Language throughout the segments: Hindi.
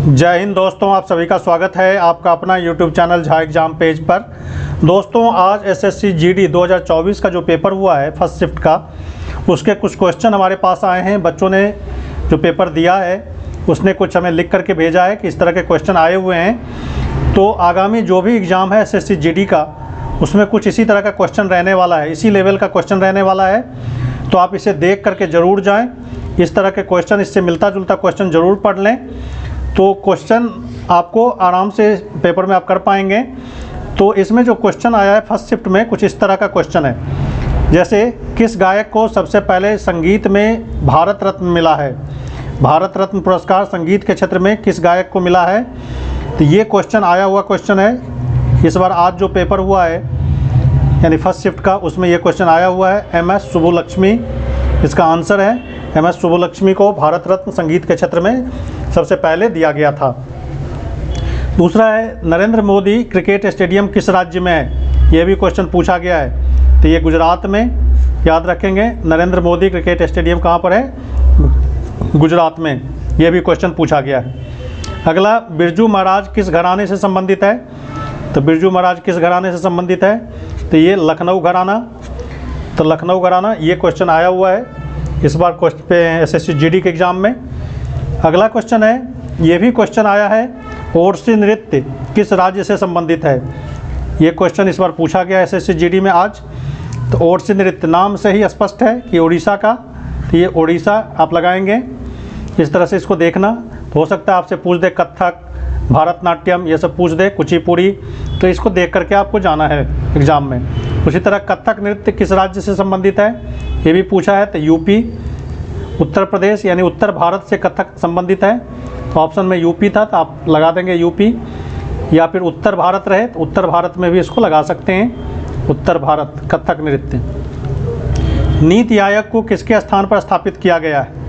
जय हिंद दोस्तों, आप सभी का स्वागत है आपका अपना YouTube channel Jha exam page पर। दोस्तों, आज SSC GD 2024 का जो पेपर हुआ है फर्स्ट शिफ्ट का, उसके कुछ क्वेश्चन हमारे पास आए हैं। बच्चों ने जो पेपर दिया है उसने कुछ हमें लिख करके भेजा है कि इस तरह के क्वेश्चन आए हुए हैं। तो आगामी जो भी एग्ज़ाम है SSC GD का, उसमें कुछ इसी तरह का क्वेश्चन रहने वाला है, इसी लेवल का क्वेश्चन रहने वाला है। तो आप इसे देख करके ज़रूर जाएँ। इस तरह के क्वेश्चन, इससे मिलता जुलता क्वेश्चन ज़रूर पढ़ लें, तो क्वेश्चन आपको आराम से पेपर में आप कर पाएंगे। तो इसमें जो क्वेश्चन आया है फर्स्ट शिफ्ट में, कुछ इस तरह का क्वेश्चन है, जैसे किस गायक को सबसे पहले संगीत में भारत रत्न मिला है? भारत रत्न पुरस्कार संगीत के क्षेत्र में किस गायक को मिला है? तो ये क्वेश्चन आया हुआ क्वेश्चन है। इस बार आज जो पेपर हुआ है यानी फर्स्ट शिफ्ट का, उसमें ये क्वेश्चन आया हुआ है। MS सुब्बुलक्ष्मी इसका आंसर है। MS सुब्बुलक्ष्मी को भारत रत्न संगीत के क्षेत्र में सबसे पहले दिया गया था। दूसरा है, नरेंद्र मोदी क्रिकेट स्टेडियम किस राज्य में है? ये भी क्वेश्चन पूछा गया है। तो ये गुजरात में, याद रखेंगे। नरेंद्र मोदी क्रिकेट स्टेडियम कहाँ पर है? गुजरात में। ये भी क्वेश्चन पूछा गया है। अगला, बिरजू महाराज किस घराने से संबंधित है? तो बिरजू महाराज किस घराने से संबंधित है? तो ये लखनऊ घराना। तो लखनऊ घराना, ये क्वेश्चन आया हुआ है इस बार क्वेश्चन पे SSC GD के एग्ज़ाम में। अगला क्वेश्चन है, ये भी क्वेश्चन आया है, ओडिसी नृत्य किस राज्य से संबंधित है? ये क्वेश्चन इस बार पूछा गया SSC GD में आज। तो ओडिसी नृत्य नाम से ही स्पष्ट है कि उड़ीसा का, तो ये उड़ीसा आप लगाएंगे। इस तरह से इसको देखना। हो सकता है आपसे पूछ दे कथक, भारतनाट्यम, ये सब पूछ दे, कुचिपुड़ी, तो इसको देख करके आपको जाना है एग्ज़ाम में। उसी तरह कथक नृत्य किस राज्य से संबंधित है? ये भी पूछा है। तो यूपी, उत्तर प्रदेश यानी उत्तर भारत से कथक संबंधित है। तो ऑप्शन में यूपी था, तो आप लगा देंगे यूपी। या फिर उत्तर भारत रहे तो उत्तर भारत में भी इसको लगा सकते हैं, उत्तर भारत कथक नृत्य। नीति आयोग को किसके स्थान पर स्थापित किया गया है?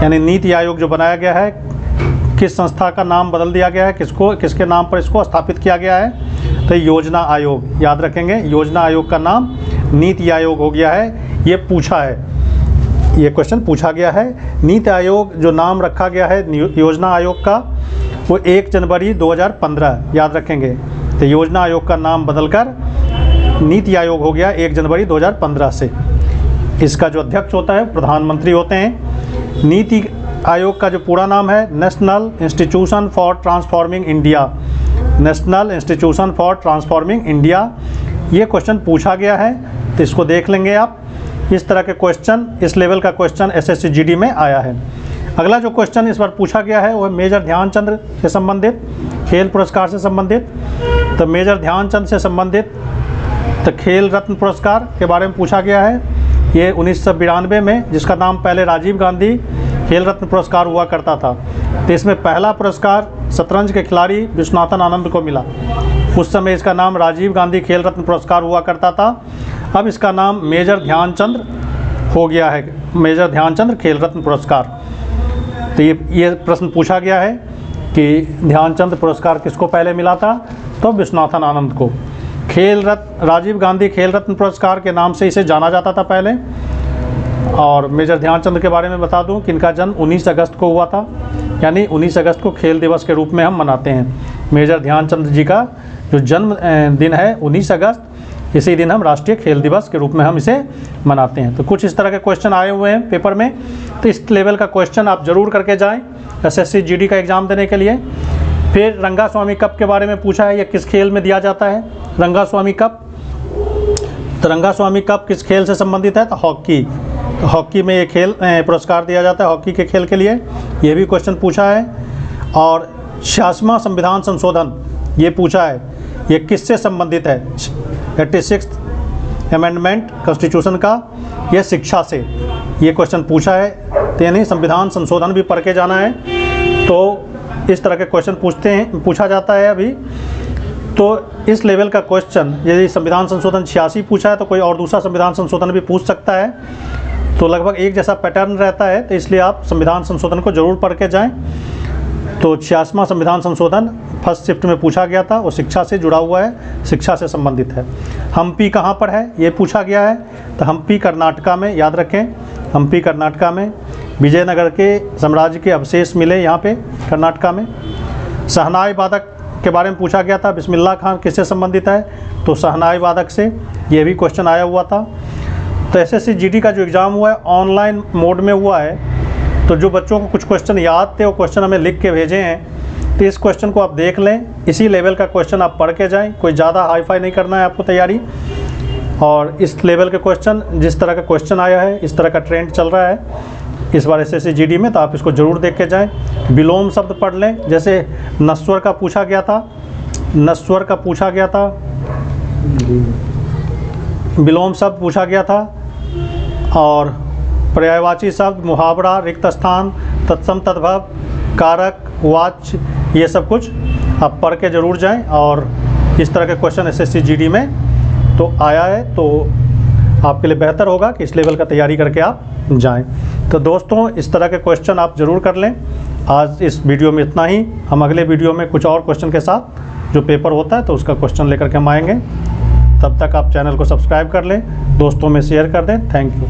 यानी नीति आयोग जो बनाया गया है, किस संस्था का नाम बदल दिया गया है, किसके नाम पर इसको स्थापित किया गया है? तो योजना आयोग, याद रखेंगे। योजना आयोग का नाम नीति आयोग हो गया है। ये पूछा है, ये क्वेश्चन पूछा गया है। नीति आयोग जो नाम रखा गया है योजना आयोग का, वो 1 जनवरी 2015, याद रखेंगे। तो योजना आयोग का नाम बदलकर नीति आयोग हो गया 1 जनवरी 2015 से। इसका जो अध्यक्ष होता है प्रधानमंत्री होते हैं। नीति आयोग का जो पूरा नाम है national institution for transforming India. National institution for transforming India, ये क्वेश्चन पूछा गया है, तो इसको देख लेंगे आप। इस तरह के क्वेश्चन, इस लेवल का क्वेश्चन SSC GD में आया है। अगला जो क्वेश्चन इस बार पूछा गया है वो है मेजर ध्यानचंद से संबंधित, खेल पुरस्कार से संबंधित। तो मेजर ध्यानचंद से संबंधित तो खेल रत्न पुरस्कार के बारे में पूछा गया है। ये 1992 में, जिसका नाम पहले राजीव गांधी खेल रत्न पुरस्कार हुआ करता था। तो इसमें पहला पुरस्कार शतरंज के खिलाड़ी विश्वनाथन आनंद को मिला। उस समय इसका नाम राजीव गांधी खेल रत्न पुरस्कार हुआ करता था। अब इसका नाम मेजर ध्यानचंद हो गया है, मेजर ध्यानचंद खेल रत्न पुरस्कार। तो ये प्रश्न पूछा गया है कि ध्यानचंद पुरस्कार किसको पहले मिला था? तो विश्वनाथन आनंद को। खेल रत्न, राजीव गांधी खेल रत्न पुरस्कार के नाम से इसे जाना जाता था पहले। और मेजर ध्यानचंद के बारे में बता दूं कि इनका जन्म 19 अगस्त को हुआ था, यानी 19 अगस्त को खेल दिवस के रूप में हम मनाते हैं। मेजर ध्यानचंद जी का जो जन्म दिन है 19 अगस्त, इसी दिन हम राष्ट्रीय खेल दिवस के रूप में हम इसे मनाते हैं। तो कुछ इस तरह के क्वेश्चन आए हुए हैं पेपर में। तो इस लेवल का क्वेश्चन आप ज़रूर करके जाएं SSC GD का एग्ज़ाम देने के लिए। फिर रंगास्वामी कप के बारे में पूछा है, यह किस खेल में दिया जाता है? रंगास्वामी कप, तो रंगास्वामी कप किस खेल से संबंधित है? तो हॉकी। तो हॉकी में ये खेल पुरस्कार दिया जाता है, हॉकी के खेल के लिए। ये भी क्वेश्चन पूछा है। और 86वां संविधान संशोधन ये पूछा है, ये किससे संबंधित है? 86th अमेंडमेंट कॉन्स्टिट्यूशन का, ये शिक्षा से ये क्वेश्चन पूछा है। तो यानी संविधान संशोधन भी पढ़ के जाना है। तो इस तरह के क्वेश्चन पूछा जाता है अभी। तो इस लेवल का क्वेश्चन, यदि संविधान संशोधन 86 पूछा है तो कोई और दूसरा संविधान संशोधन भी पूछ सकता है। तो लगभग एक जैसा पैटर्न रहता है, तो इसलिए आप संविधान संशोधन को ज़रूर पढ़ के जाएँ। तो 86वां संविधान संशोधन फर्स्ट शिफ्ट में पूछा गया था, वो शिक्षा से जुड़ा हुआ है, शिक्षा से संबंधित है। हम्पी कहाँ पर है ये पूछा गया है। तो हम्पी कर्नाटका में, याद रखें। हम्पी कर्नाटका में। विजयनगर के साम्राज्य के अवशेष मिले यहाँ पे कर्नाटका में। शहनाई वादक के बारे में पूछा गया था, बिस्मिल्लाह खान किससे संबंधित है, तो शहनाई वादक से, ये भी क्वेश्चन आया हुआ था। तो एसएससी जीडी का जो एग्ज़ाम हुआ है ऑनलाइन मोड में हुआ है, तो जो बच्चों को कुछ क्वेश्चन याद थे वो क्वेश्चन हमें लिख के भेजे हैं, तो इस क्वेश्चन को आप देख लें, इसी लेवल का क्वेश्चन आप पढ़ के जाएं, कोई ज़्यादा हाई फाई नहीं करना है आपको तैयारी। और इस लेवल के क्वेश्चन, जिस तरह का क्वेश्चन आया है, इस तरह का ट्रेंड चल रहा है इस बार एसएससी जीडी में, तो आप इसको ज़रूर देख के जाएं। विलोम शब्द पढ़ लें, जैसे नस्वर का पूछा गया था, नस्वर का पूछा गया था, विलोम शब्द पूछा गया था, और पर्यायवाची शब्द, मुहावरा, रिक्त स्थान, तत्सम तद्भव, कारक, वाच्य, ये सब कुछ आप पढ़ के ज़रूर जाएं। और इस तरह के क्वेश्चन एसएससी जीडी में तो आया है, तो आपके लिए बेहतर होगा कि इस लेवल का तैयारी करके आप जाएं। तो दोस्तों, इस तरह के क्वेश्चन आप ज़रूर कर लें। आज इस वीडियो में इतना ही। हम अगले वीडियो में कुछ और क्वेश्चन के साथ जो पेपर होता है तो उसका क्वेश्चन लेकर के हम आएंगे। तब तक आप चैनल को सब्सक्राइब कर लें, दोस्तों में शेयर कर दें। Thank you.